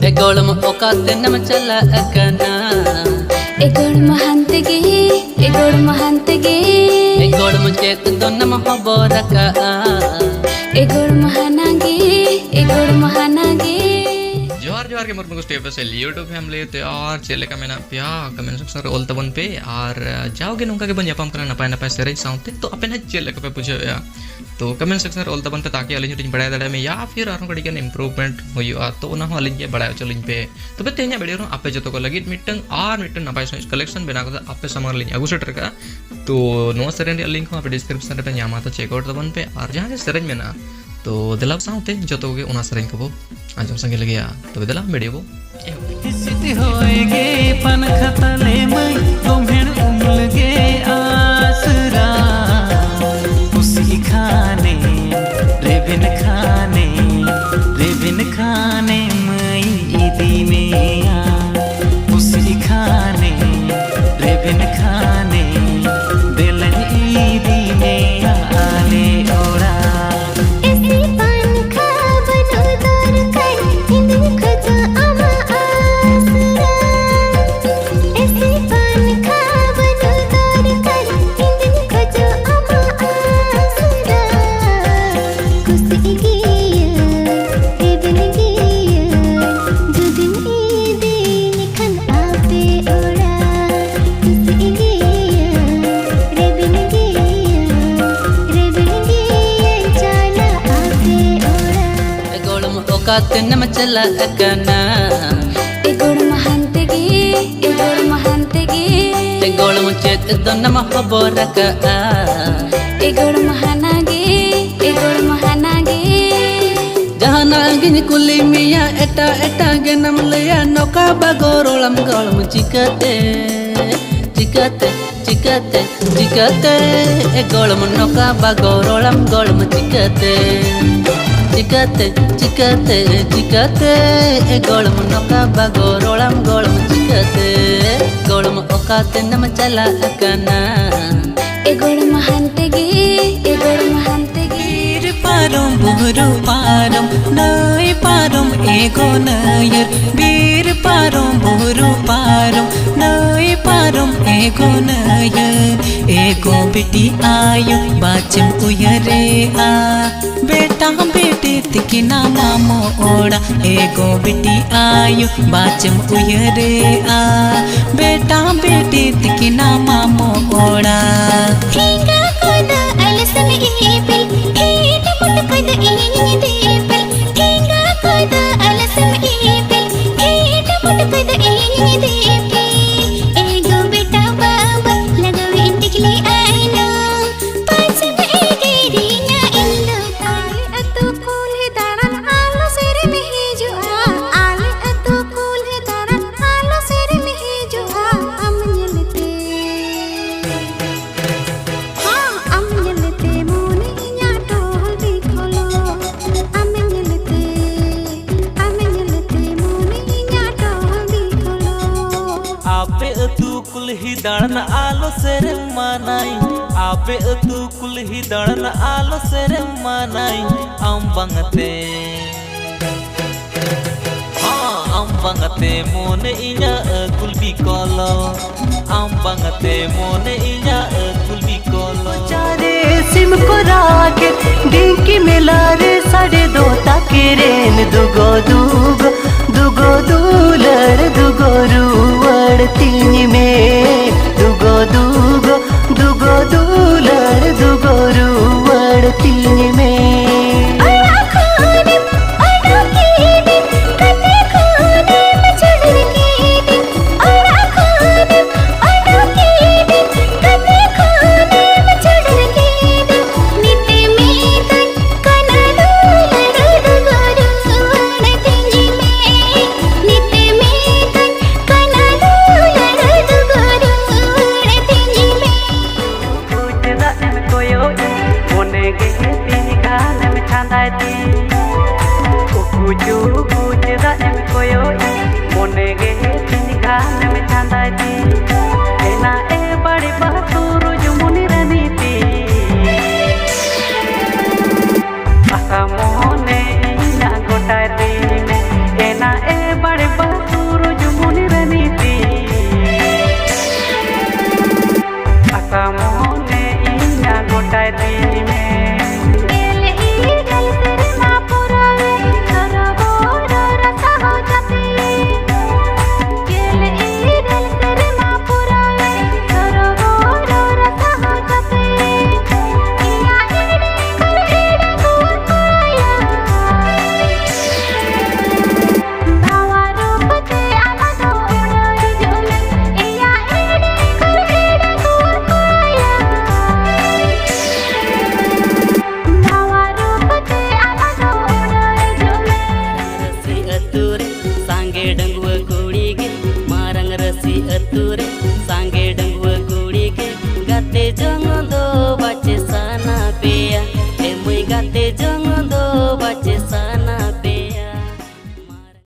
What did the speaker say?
Egolum okatenam chala akana. Egolum hantege, egolum hantege. Egolum chet donam hoboraka. Egolum hanage, egolum hanage. जोहार जोहार के मोर मुगो step से YouTube family ते और चेले का मेना प्या कमेंट सेक्शन रे ओल तबन पे और जाओगे नोका के बन यापम करना नपाय नपाय सेरे साउते तो अपने चेले का पे पूछो या तो कमेंट सेक्शन रे ओल तबन पे ताकि अलिन हटिन बड़ाय दड़े में या फिर आरो कड़ी के इंप्रूवमेंट होयुआ तो ना हो अलिन के बड़ाय चलिन पे तो बे ते냐 वीडियो रो आपे जतो को लगी मिटन और मिटन नपाय सोच कलेक्शन बना को आपे समर लिन अगु सेटर का तो नो सेरेन लिंक को आपे डिस्क्रिप्शन पे न्यामा तो चेकआउट तबन पे और जहां के सेरेन में ना तो दिलाव साउते जतो के उना सेरेन को आजम संगे लगे तो दिला वीडियो को सिटी होएगे पन खतले मई तुम्हें उमलगे आसरा उसी खाने रेबिन खाने मई ईदी में आ उसी खाने रेबिन खाने दिलन ईदी में आले ओरा Okatenam chala akana. Egolum hantege, egolum hantege. Egolum chet donam hoboraka. Egolum hanage, egolum hanage. Jahana gini kuli miya eta genam leya noka bagorolam golum chikate. Egolum noka bagorolam golum chikate. Chikate, egolum noka bagorolam golum chikate. Golum okatenam chala akana. Egolum hantege, egolum hantege. वीर पारम बुहरु पारम नय पारम एगो नयर वीर पारम बुहरु पारम नय पारम एगो नयर एगो बेटी आयु बाचम उयरे आ बेटा बेटी तिकिना मामो ओड़ा एगो बेटी आयु बाचम उयरे आ बेटा बेटी तिकिना मामो ओड़ा Hinga koda alasan ipil hita put koda ini dipil Hinga koda alasan ipil hita put koda ini dipil Ego beta baba lagawe intikli aina Pasan egerinya illo Ali atu kulhi daran alo sere mehiju Ali atu kulhi daran alo sere mehiju am nyelte दड़न आलो सेरे मानाई आपे अतु कुल ही दड़न आलो सेरे मानाई अंबंगते अंबंगते मोने इया कुल भी कोलो अंबंगते मोने इया कुल भी कोलो चारे सिम को राके डिंकी मिलारे साढ़े दो ताके रेन दुगो दूलर दुगो रुवड़ तीन में दुगो दूलर दुगो रुवड़ तीन में अतुरे सांगे डंगुआ